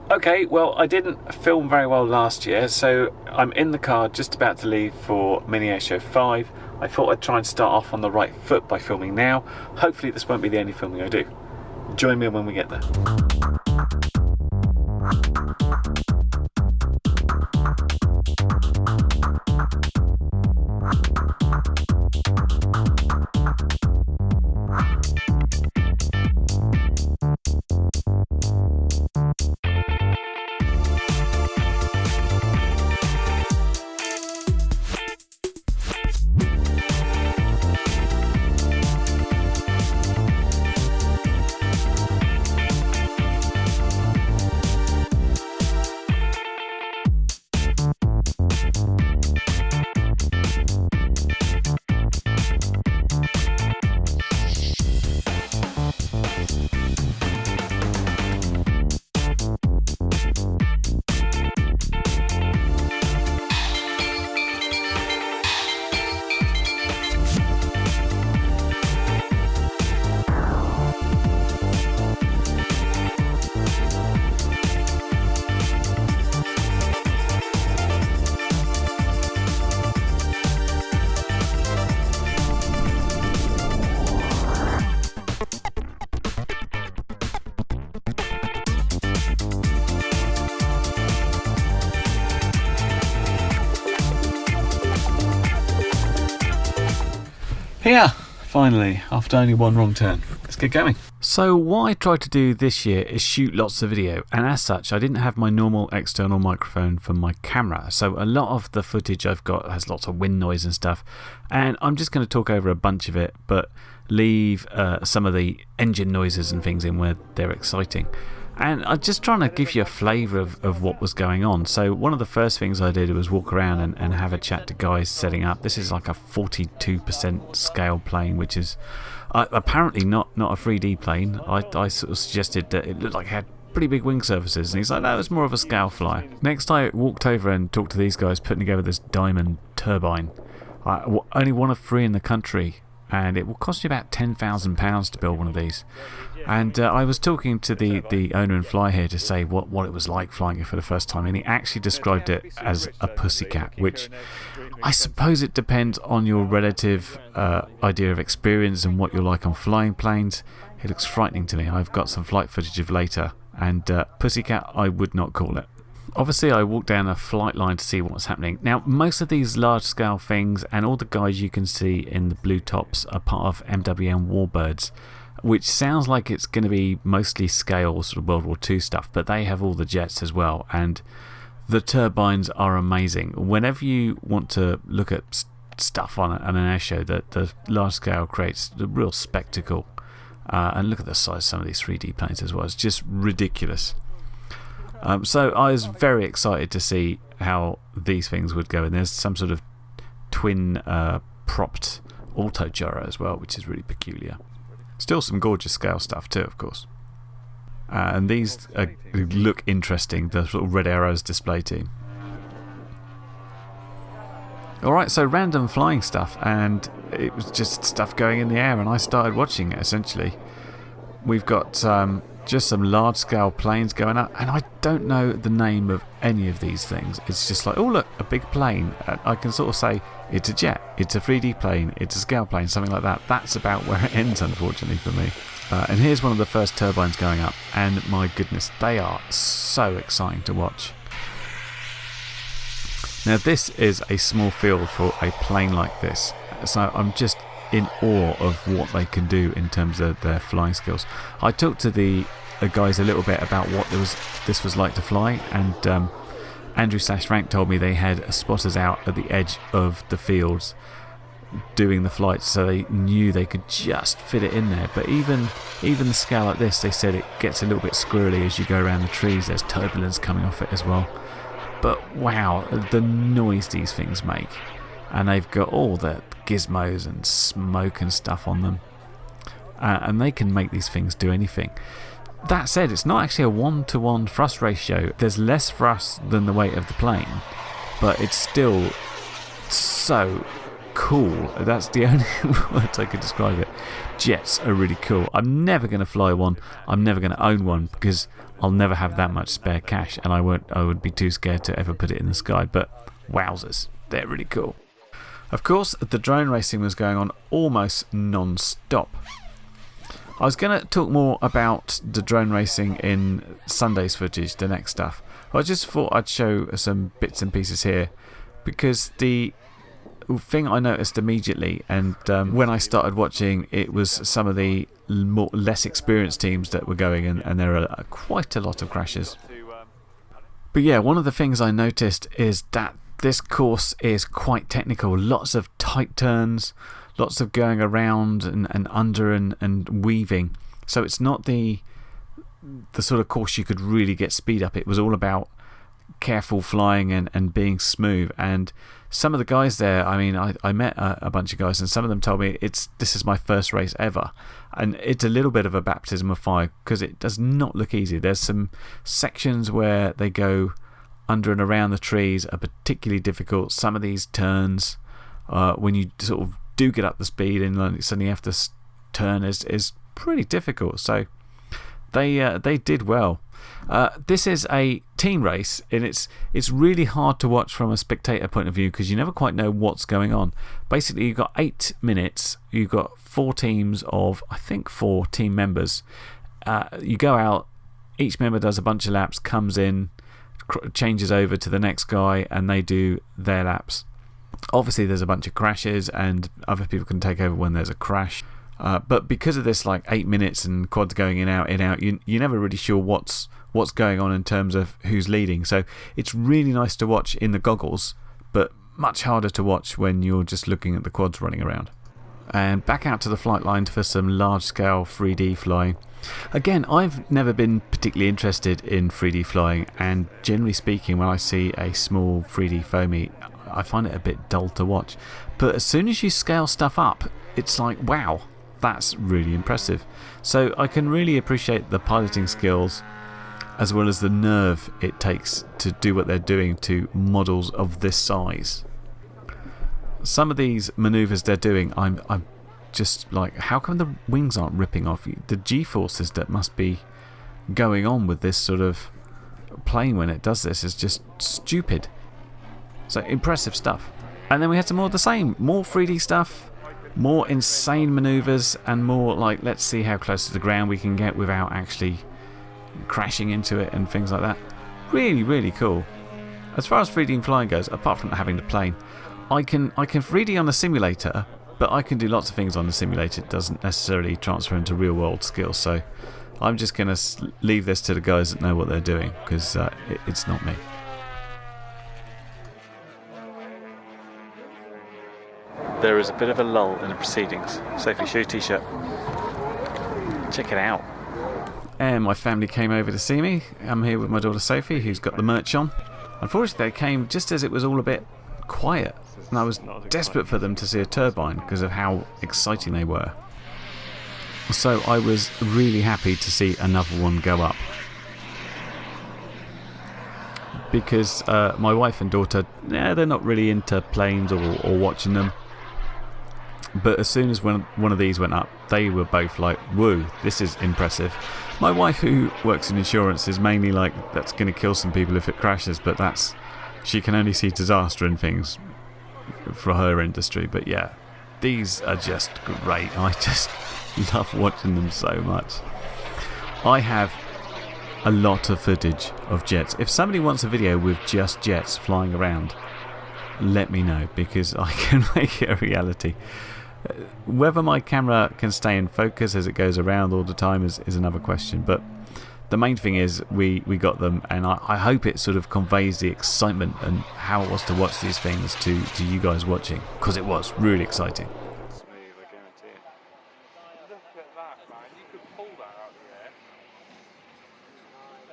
Okay, well, I didn't film very well last year, so I'm in the car just about to leave for Mini Air Show 5. I thought I'd try and start off on the right foot by filming now. Hopefully this won't be the only filming I do. Join me when we get there. Yeah, finally, after only one wrong turn. Let's get going. So what I tried to do this year is shoot lots of video, and as such I didn't have my normal external microphone for my camera, so a lot of the footage I've got has lots of wind noise and stuff, and I'm just going to talk over a bunch of it but leave some of the engine noises and things in where they're exciting. And I'm just trying to give you a flavour of what was going on. So one of the first things I did was walk around and have a chat to guys setting up. This is like a 42% scale plane, which is apparently not a 3D plane. I sort of suggested that it looked like it had pretty big wing surfaces, and he's like, no, it's more of a scale flyer. Next I walked over and talked to these guys putting together this diamond turbine. Only one of 3 in the country, and it will cost you about £10,000 to build one of these. And I was talking to the owner and fly here to say what it was like flying it for the first time, and he actually described it as a pussycat, which I suppose it depends on your relative idea of experience and what you're like on flying planes. It looks frightening to me. I've got some flight footage of later, and pussycat I would not call it. Obviously I walked down a flight line to see what was happening. Now most of these large scale things and all the guys you can see in the blue tops are part of MWM Warbirds, which sounds like it's going to be mostly scale sort of World War II stuff, but they have all the jets as well, and the turbines are amazing. Whenever you want to look at stuff on an air show, the large scale creates a real spectacle, and look at the size of some of these 3D planes as well. It's just ridiculous. So I was very excited to see how these things would go, and there's some sort of twin propped auto gyro as well, which is really peculiar. Still some gorgeous scale stuff too, of course. And these look interesting, the sort of red arrows display team. Alright, so random flying stuff, and it was just stuff going in the air, and I started watching it essentially. We've got just some large scale planes going up, and I don't know the name of any of these things. It's just like, oh look, a big plane. I can sort of say it's a jet, it's a 3D plane, it's a scale plane, something like that. That's about where it ends, unfortunately for me. And here's one of the first turbines going up, and my goodness, they are so exciting to watch. Now this is a small field for a plane like this, so I'm just in awe of what they can do in terms of their flying skills. I talked to the guys a little bit about what this was like to fly, and Andrew /Frank told me they had spotters out at the edge of the fields doing the flights, so they knew they could just fit it in there. But even the scale like this, they said it gets a little bit squirrely as you go around the trees. There's turbulence coming off it as well. But wow, the noise these things make. And they've got all the gizmos and smoke and stuff on them, and they can make these things do anything. That said, it's not actually a 1-to-1 thrust ratio. There's less thrust than the weight of the plane, but it's still so cool. That's the only words I could describe it. Jets are really cool. I'm never going to fly one. I'm never going to own one because I'll never have that much spare cash, and I would be too scared to ever put it in the sky. But wowzers, they're really cool. Of course, the drone racing was going on almost non-stop. I was going to talk more about the drone racing in Sunday's footage, the next stuff. I just thought I'd show some bits and pieces here because the thing I noticed immediately, and when I started watching, it was some of the less experienced teams that were going, and there are quite a lot of crashes. But yeah, one of the things I noticed is that this course is quite technical. Lots of tight turns, lots of going around and under and weaving. So it's not the sort of course you could really get speed up. It was all about careful flying and being smooth. And some of the guys there, I mean, I met a bunch of guys, and some of them told me this is my first race ever, and it's a little bit of a baptism of fire because it does not look easy. There's some sections where they go under and around the trees are particularly difficult. Some of these turns, when you sort of do get up the speed and suddenly have to turn, is pretty difficult. So they did well. This is a team race, and it's really hard to watch from a spectator point of view because you never quite know what's going on. Basically, you've got 8 minutes. You've got 4 teams of, I think, 4 team members. You go out. Each member does a bunch of laps, comes in, changes over to the next guy, and they do their laps. Obviously, there's a bunch of crashes, and other people can take over when there's a crash. But because of this, like 8 minutes and quads going in out, you're never really sure what's going on in terms of who's leading. So it's really nice to watch in the goggles, but much harder to watch when you're just looking at the quads running around. And back out to the flight line for some large-scale 3D flying. Again, I've never been particularly interested in 3D flying, and generally speaking, when I see a small 3D foamy, I find it a bit dull to watch. But as soon as you scale stuff up, it's like, wow, that's really impressive. So I can really appreciate the piloting skills as well as the nerve it takes to do what they're doing to models of this size. Some of these manoeuvres they're doing, I'm just like, how come the wings aren't ripping off? The G-forces that must be going on with this sort of plane when it does this is just stupid. So impressive stuff. And then we had some more of the same, more 3D stuff, more insane manoeuvres, and more like, let's see how close to the ground we can get without actually crashing into it and things like that. Really, really cool. As far as 3D flying goes, apart from having the plane, I can 3D on the simulator, but I can do lots of things on the simulator. It doesn't necessarily transfer into real world skills, so I'm just going to leave this to the guys that know what they're doing, because it's not me. There is a bit of a lull in the proceedings. Sophie, show your t-shirt. Check it out. And my family came over to see me. I'm here with my daughter Sophie, who's got the merch on. Unfortunately, they came just as it was all a bit quiet, and I was desperate for them to see a turbine because of how exciting they were. So I was really happy to see another one go up. Because my wife and daughter, they're not really into planes or watching them. But as soon as one of these went up, they were both like, whoa, this is impressive. My wife, who works in insurance, is mainly like, that's going to kill some people if it crashes, but she can only see disaster in things for her industry. But yeah, these are just great. I just love watching them so much. I have a lot of footage of jets. If somebody wants a video with just jets flying around, let me know, because I can make it a reality. Whether my camera can stay in focus as it goes around all the time is another question, but the main thing is we got them, and I hope it sort of conveys the excitement and how it was to watch these things to you guys watching, because it was really exciting.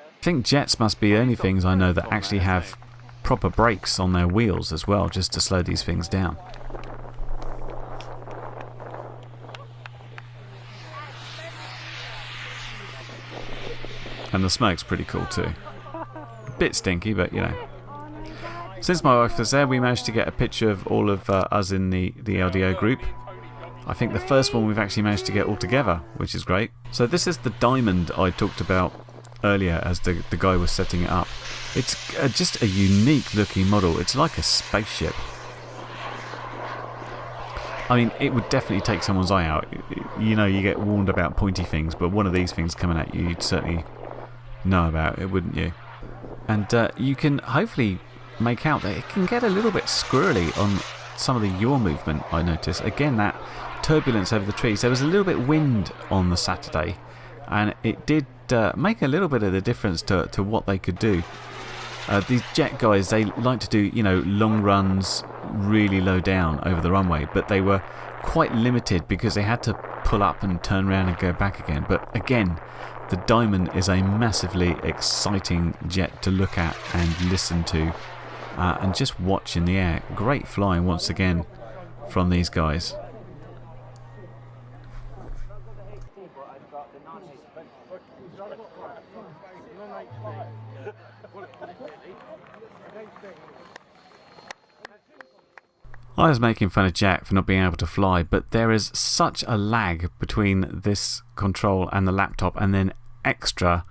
I think jets must be the only things I know that actually have proper brakes on their wheels as well, just to slow these things down. And the smoke's pretty cool too. A bit stinky, but you know. Since my wife was there, we managed to get a picture of all of us in the LDO group. I think the first one we've actually managed to get all together, which is great. So this is the diamond I talked about earlier as the guy was setting it up. It's just a unique looking model. It's like a spaceship. I mean, it would definitely take someone's eye out. You know, you get warned about pointy things, but one of these things coming at you, you'd certainly know about it, wouldn't you? And you can hopefully make out that it can get a little bit squirrely on some of the yaw movement, I noticed. Again, that turbulence over the trees. There was a little bit of wind on the Saturday, and it did make a little bit of the difference to what they could do. These jet guys, they like to do, you know, long runs really low down over the runway, but they were quite limited because they had to pull up and turn around and go back again. But again, the Diamond is a massively exciting jet to look at and listen to and just watch in the air. Great flying once again from these guys. I was making fun of Jack for not being able to fly, but there is such a lag between this control and the laptop, and then extra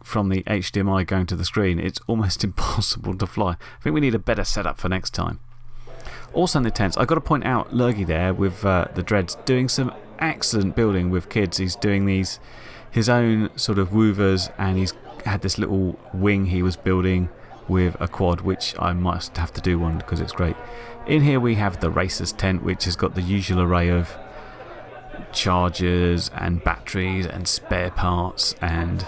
from the HDMI going to the screen. It's almost impossible to fly. I think we need a better setup for next time. Also in the tents, I've got to point out Lurgy there with the Dreads doing some excellent building with kids. He's doing his own sort of woovers, and he's had this little wing he was building with a quad, which I must have to do one because it's great. In here we have the racer's tent, which has got the usual array of chargers and batteries and spare parts and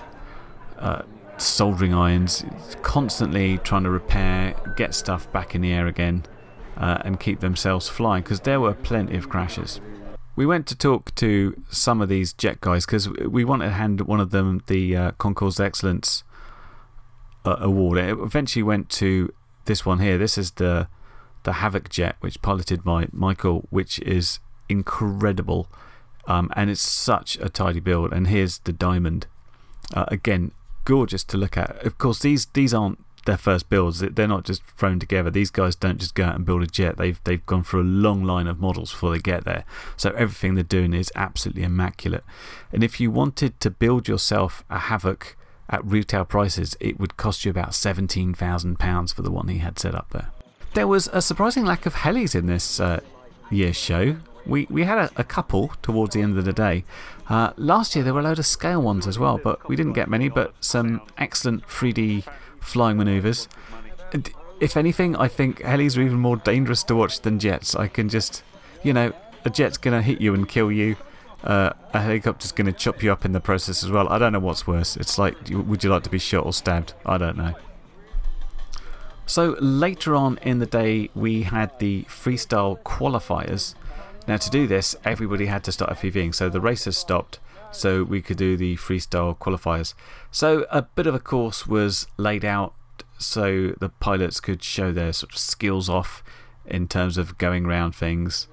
soldering irons, constantly trying to repair, get stuff back in the air again and keep themselves flying, because there were plenty of crashes. We went to talk to some of these jet guys because we wanted to hand one of them the Concours d'Excellence award. It eventually went to this one here. This is the Havoc Jet, which piloted by Michael, which is incredible, and it's such a tidy build. And here's the Diamond, again, gorgeous to look at. Of course, these aren't their first builds. They're not just thrown together. These guys don't just go out and build a jet. They've gone through a long line of models before they get there. So everything they're doing is absolutely immaculate. And if you wanted to build yourself a Havoc at retail prices, it would cost you about £17,000 for the one he had set up there. There was a surprising lack of helis in this year's show. We had a couple towards the end of the day. Last year there were a load of scale ones as well, but we didn't get many, but some excellent 3D flying manoeuvres. If anything, I think helis are even more dangerous to watch than jets. I can just, you know, a jet's going to hit you and kill you. A helicopter's going to chop you up in the process as well. I don't know what's worse. It's like, would you like to be shot or stabbed? I don't know. So later on in the day we had the Freestyle Qualifiers. Now to do this, everybody had to start FPVing, so the racers stopped so we could do the Freestyle Qualifiers. So a bit of a course was laid out so the pilots could show their sort of skills off in terms of going around things.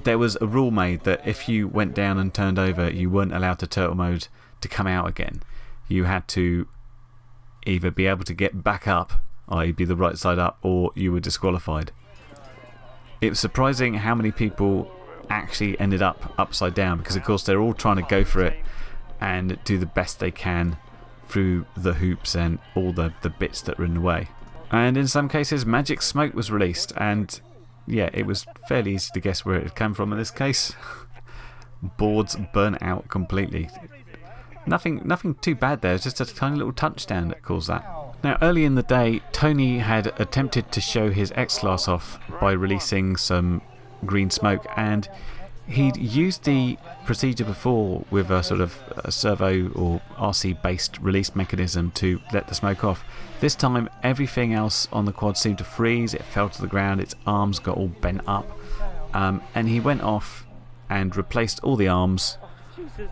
There was a rule made that if you went down and turned over, you weren't allowed to turtle mode to come out again. You had to either be able to get back up, i.e. be the right side up, or you were disqualified. It was surprising how many people actually ended up upside down, because of course they're all trying to go for it and do the best they can through the hoops and all the bits that were in the way. And in some cases magic smoke was released, and yeah, it was fairly easy to guess where it had come from in this case. Boards burnt out completely. Nothing too bad there, it's just a tiny little touchdown that caused that. Now early in the day, Tony had attempted to show his X-Class off by releasing some green smoke, and he'd used the procedure before with a sort of a servo or RC based release mechanism to let the smoke off. This time everything else on the quad seemed to freeze, it fell to the ground, its arms got all bent up, and he went off and replaced all the arms,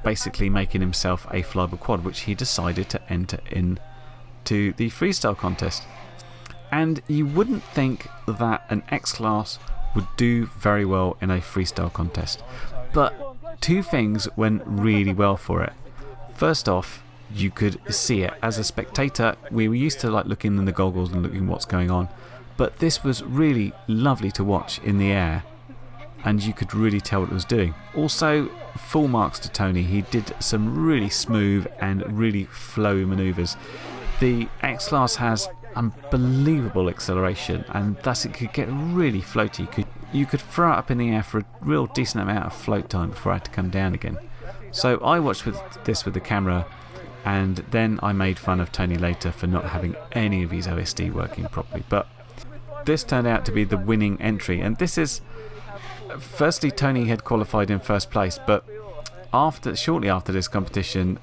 basically making himself a flyable quad, which he decided to enter into the freestyle contest. And you wouldn't think that an X-Class would do very well in a freestyle contest, but two things went really well for it. First off, you could see it as a spectator. We were used to like looking in the goggles and looking what's going on, But this was really lovely to watch in the air, and you could really tell what it was doing. Also, full marks to Tony. He did some really smooth and really flowy manoeuvres. The X-Class has unbelievable acceleration, and thus it could get really floaty. You could throw it up in the air for a real decent amount of float time before I had to come down again. So I watched this with the camera, and then I made fun of Tony later for not having any of his OSD working properly. But this turned out to be the winning entry, and this is... Firstly, Tony had qualified in first place, but shortly after this competition,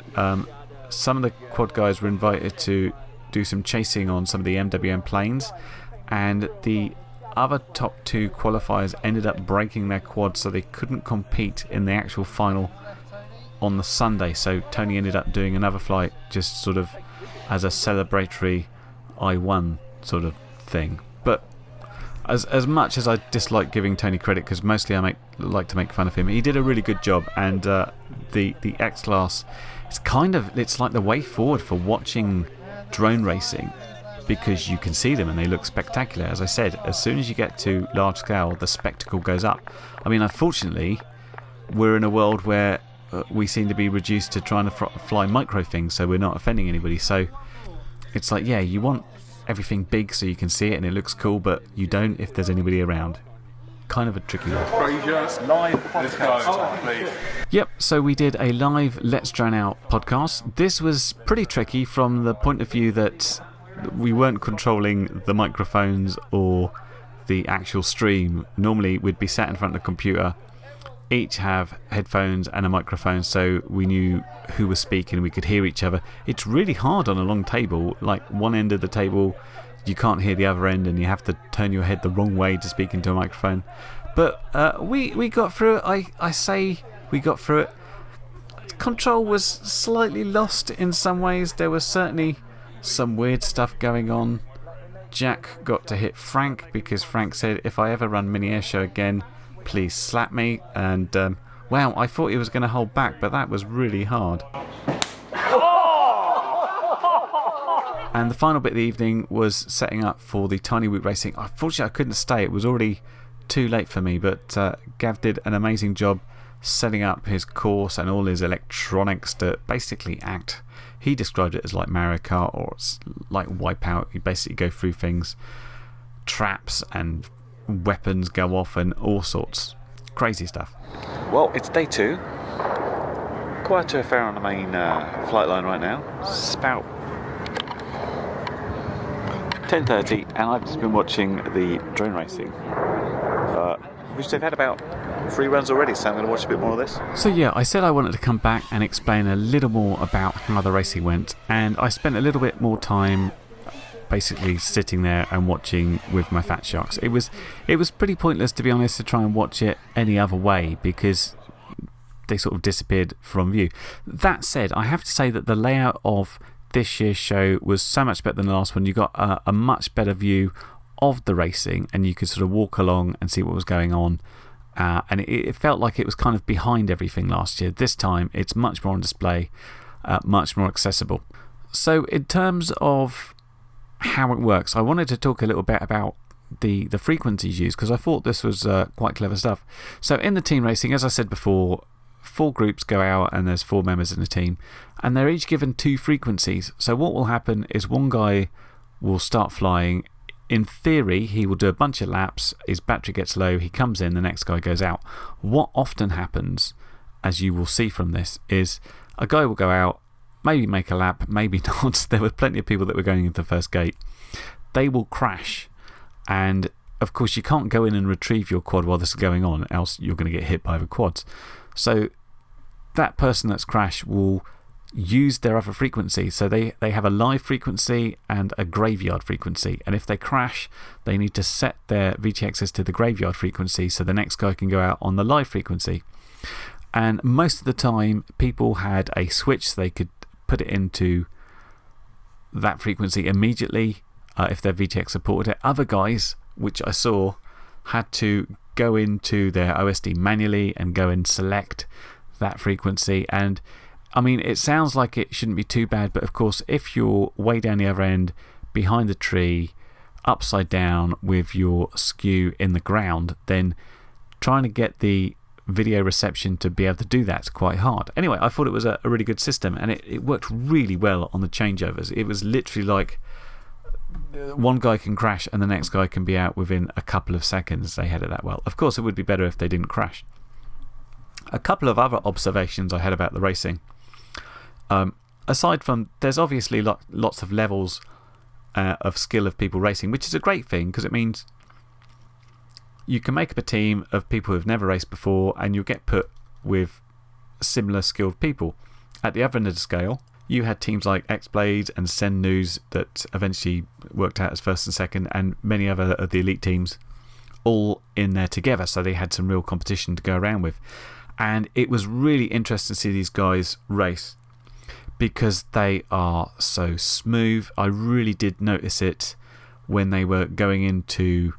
some of the quad guys were invited to do some chasing on some of the MWM planes, and the other top 2 qualifiers ended up breaking their quads, so they couldn't compete in the actual final on the Sunday. So Tony ended up doing another flight just sort of as a celebratory I won sort of thing. But as much as I dislike giving Tony credit, because mostly I like to make fun of him, he did a really good job. And the X-Class, it's like the way forward for watching drone racing, because you can see them and they look spectacular. As I said, as soon as you get to large scale, the spectacle goes up. I mean, unfortunately, we're in a world where we seem to be reduced to trying to fly micro things, so we're not offending anybody. So it's like, yeah, you want everything big so you can see it and it looks cool, but you don't if there's anybody around. Kind of a tricky one. Live podcast, please. Yep, so we did a live Let's Drone Out podcast. This was pretty tricky from the point of view that we weren't controlling the microphones or the actual stream. Normally we'd be sat in front of the computer, each have headphones and a microphone, so we knew who was speaking and we could hear each other. It's really hard on a long table. Like, one end of the table you can't hear the other end, and you have to turn your head the wrong way to speak into a microphone. But we got through it. I say we got through it. Control was slightly lost in some ways. There was certainly some weird stuff going on. Jack got to hit Frank because Frank said, if I ever run Mini Air Show again, please slap me. And wow, I thought he was going to hold back, but that was really hard. And the final bit of the evening was setting up for the Tiny Whoop Racing. Unfortunately, I couldn't stay. It was already too late for me, but Gav did an amazing job setting up his course and all his electronics to basically act. He described it as like Mario Kart or like Wipeout. You basically go through things, traps and weapons go off and all sorts. Crazy stuff. Well, it's day 2. Quite a fair on the main flight line right now. It's about 10:30, and I've just been watching the drone racing, which they've had about 3 runs already, so I'm going to watch a bit more of this. So yeah, I said I wanted to come back and explain a little more about how the racing went, and I spent a little bit more time basically sitting there and watching with my Fat Sharks. It was pretty pointless, to be honest, to try and watch it any other way, because they sort of disappeared from view. That said, I have to say that the layout of this year's show was so much better than the last one. You got a much better view of the racing, and you could sort of walk along and see what was going on. And it felt like it was kind of behind everything last year. This time, it's much more on display, much more accessible. So, in terms of how it works, I wanted to talk a little bit about the frequencies used, because I thought this was quite clever stuff. So, in the team racing, as I said before, 4 groups go out and there's 4 members in the team, and they're each given 2 frequencies. So what will happen is one guy will start flying. In theory, he will do a bunch of laps, his battery gets low, he comes in, the next guy goes out. What often happens, as you will see from this, is a guy will go out, maybe make a lap, maybe not. There were plenty of people that were going into the first gate. They will crash, and of course you can't go in and retrieve your quad while this is going on, else you're going to get hit by the quads. So that person that's crashed will use their other frequency. So they have a live frequency and a graveyard frequency. And if they crash, they need to set their VTXs to the graveyard frequency so the next guy can go out on the live frequency. And most of the time, people had a switch so they could put it into that frequency immediately if their VTX supported it. Other guys, which I saw, had to go into their OSD manually and go and select that frequency. And I mean, it sounds like it shouldn't be too bad, but of course, if you're way down the other end behind the tree, upside down with your skew in the ground, then trying to get the video reception to be able to do that's quite hard. Anyway, I thought it was a really good system, and it worked really well on the changeovers. It was literally like one guy can crash and the next guy can be out within a couple of seconds. They had it that well. Of course, it would be better if they didn't crash. A couple of other observations I had about the racing. Aside from, there's obviously lots of levels of skill of people racing, which is a great thing because it means you can make up a team of people who've never raced before and you'll get put with similar skilled people. At the other end of the scale, you had teams like X-Blades and Send News that eventually worked out as first and second, and many other of the elite teams all in there together, so they had some real competition to go around with. And it was really interesting to see these guys race because they are so smooth. I really did notice it when they were going into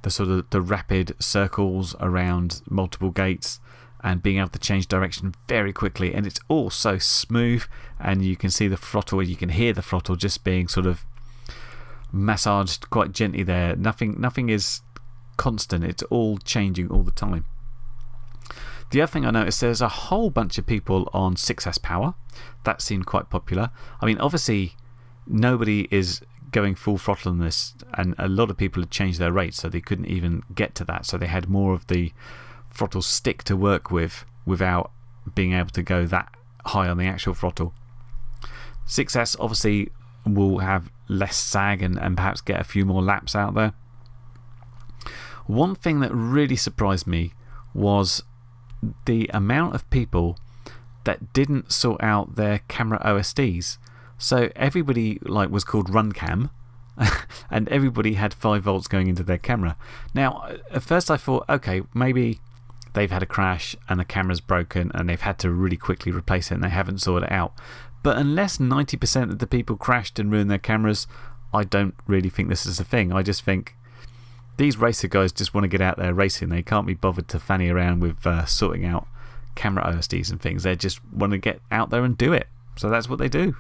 the sort of the rapid circles around multiple gates and being able to change direction very quickly, and it's all so smooth, and you can see the throttle, you can hear the throttle just being sort of massaged quite gently there. Nothing is constant, it's all changing all the time. The other thing I noticed, there's a whole bunch of people on 6S power. That seemed quite popular. I mean, obviously nobody is going full throttle on this, and a lot of people had changed their rates so they couldn't even get to that, so they had more of the throttle stick to work with without being able to go that high on the actual throttle. 6S obviously will have less sag and perhaps get a few more laps out there. One thing that really surprised me was the amount of people that didn't sort out their camera OSDs. So everybody was called RunCam and everybody had 5 volts going into their camera. Now, at first I thought, okay, maybe they've had a crash and the camera's broken and they've had to really quickly replace it and they haven't sorted it out. But unless 90% of the people crashed and ruined their cameras, I don't really think this is a thing. I just think these racer guys just want to get out there racing. They can't be bothered to fanny around with sorting out camera OSDs and things. They just want to get out there and do it. So that's what they do.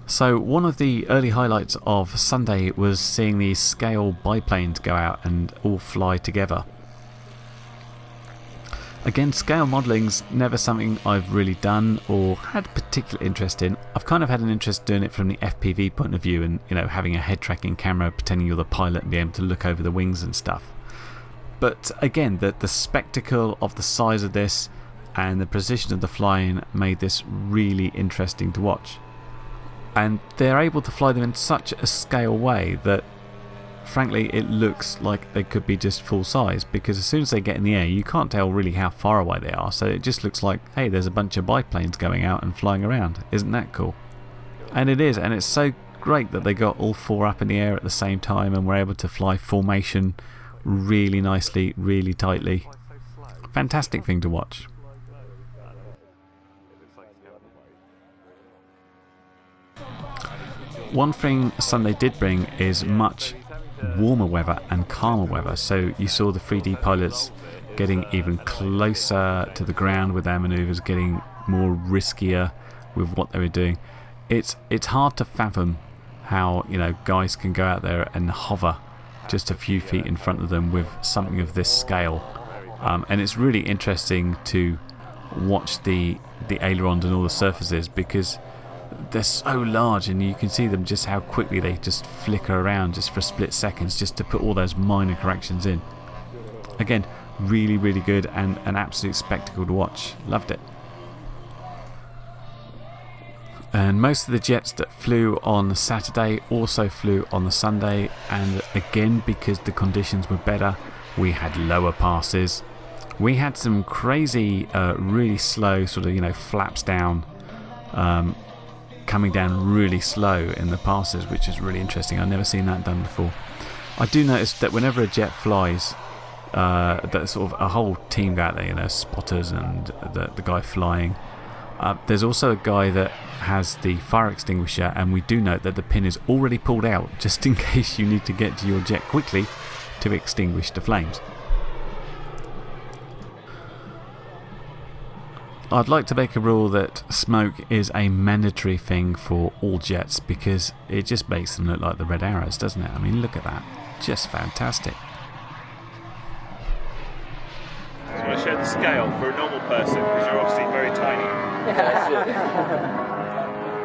So one of the early highlights of Sunday was seeing these scale biplanes go out and all fly together. Again, scale modelling's never something I've really done or had particular interest in. I've kind of had an interest doing it from the FPV point of view and, having a head tracking camera, pretending you're the pilot and be able to look over the wings and stuff. But again, the spectacle of the size of this and the precision of the flying made this really interesting to watch. And they're able to fly them in such a scale way that frankly it looks like they could be just full size, because as soon as they get in the air you can't tell really how far away they are, so it just looks like, hey, there's a bunch of biplanes going out and flying around. Isn't that cool? And it is, and it's so great that they got all 4 up in the air at the same time and were able to fly formation really nicely, really tightly. Fantastic thing to watch. One thing Sunday did bring is much warmer weather and calmer weather. So you saw the 3D pilots getting even closer to the ground with their manoeuvres, getting more riskier with what they were doing. It's hard to fathom how guys can go out there and hover just a few feet in front of them with something of this scale. And it's really interesting to watch the ailerons and all the surfaces, because they're so large and you can see them just how quickly they just flicker around just for split seconds just to put all those minor corrections in. Again, really, really good and an absolute spectacle to watch. Loved it. And most of the jets that flew on Saturday also flew on the Sunday, and again, because the conditions were better, we had lower passes. We had some crazy, really slow sort of, flaps down, coming down really slow in the passes, which is really interesting. I've never seen that done before. I do notice that whenever a jet flies, that sort of a whole team go out there, spotters and the guy flying. There's also a guy that has the fire extinguisher, and we do note that the pin is already pulled out just in case you need to get to your jet quickly to extinguish the flames. I'd like to make a rule that smoke is a mandatory thing for all jets because it just makes them look like the red arrows, doesn't it? I mean, look at that. Just fantastic. I just want to show the scale for a normal person because you're obviously very tiny.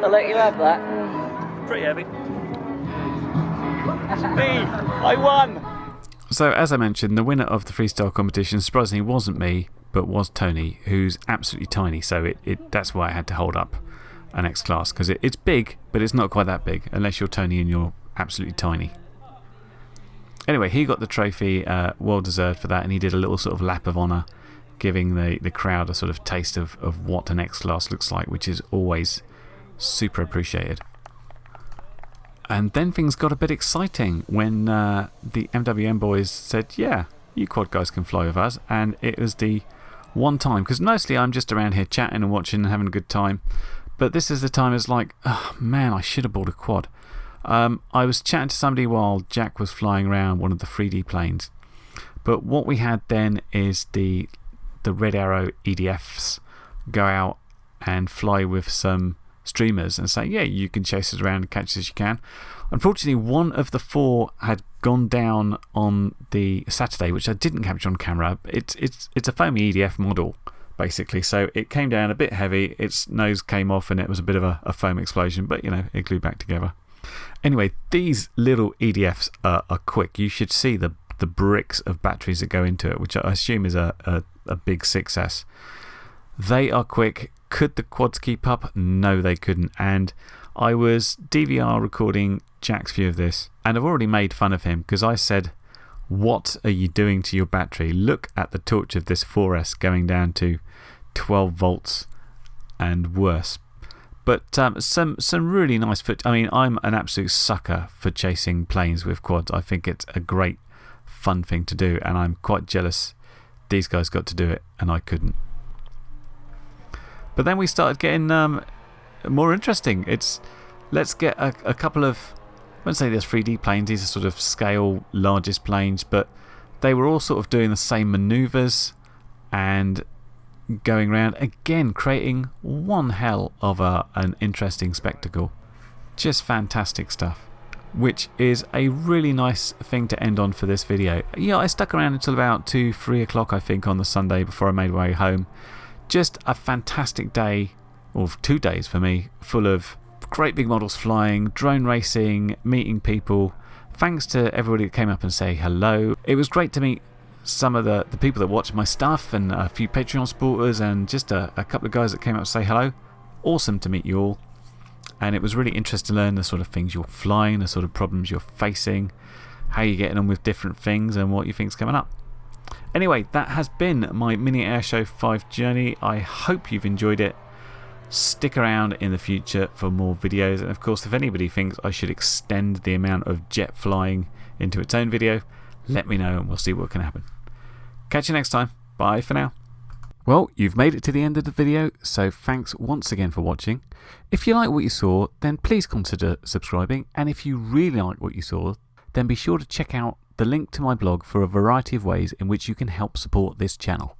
I'll let you have that. Pretty heavy. Me! I won! So, as I mentioned, the winner of the freestyle competition surprisingly wasn't me, but was Tony, who's absolutely tiny. So that's why I had to hold up an X class, because it's big, but it's not quite that big, unless you're Tony and you're absolutely tiny. Anyway, he got the trophy, well deserved for that, and he did a little sort of lap of honour, giving the crowd a sort of taste of what an X class looks like, which is always super appreciated. And then things got a bit exciting when the MWM boys said, yeah, you quad guys can fly with us. And it was the one time, because mostly I'm just around here chatting and watching and having a good time. But this is the time it's like, oh man, I should have bought a quad. I was chatting to somebody while Jack was flying around one of the 3D planes. But what we had then is the Red Arrow EDFs go out and fly with some streamers and say, yeah, you can chase us around and catch us as you can. Unfortunately, one of the 4 had gone down on the Saturday, which I didn't capture on camera. It's a foamy EDF model, basically. So it came down a bit heavy, its nose came off, and it was a bit of a foam explosion, but you know, it glued back together. Anyway, these little EDFs are quick. You should see the bricks of batteries that go into it, which I assume is a big 6S. They are quick. Could the quads keep up? No, they couldn't. And I was DVR recording Jack's view of this, and I've already made fun of him because I said, what are you doing to your battery? Look at the torch of this 4S going down to 12 volts and worse. But some really nice I mean, I'm an absolute sucker for chasing planes with quads. I think it's a great fun thing to do, and I'm quite jealous these guys got to do it and I couldn't. But then we started getting more interesting. Let's get a couple of, I wouldn't say there's 3D planes, these are sort of scale largest planes, but they were all sort of doing the same manoeuvres and going around, again creating one hell of an interesting spectacle. Just fantastic stuff, which is a really nice thing to end on for this video. Yeah, I stuck around until about 2-3 o'clock I think on the Sunday before I made my way home. Just a fantastic day, or 2 days for me, full of great big models flying, drone racing, meeting people. Thanks to everybody that came up and say hello. It was great to meet some of the people that watch my stuff, and a few Patreon supporters, and just a couple of guys that came up to say hello. Awesome to meet you all. And it was really interesting to learn the sort of things you're flying, the sort of problems you're facing, how you're getting on with different things, and what you think's coming up. Anyway, that has been my Mini Airshow 5 journey. I hope you've enjoyed it. Stick around in the future for more videos, and of course, if anybody thinks I should extend the amount of jet flying into its own video, let me know and we'll see what can happen. Catch you next time. Bye for now. Well, you've made it to the end of the video, so thanks once again for watching. If you like what you saw, then please consider subscribing, and if you really like what you saw, then be sure to check out the link to my blog for a variety of ways in which you can help support this channel.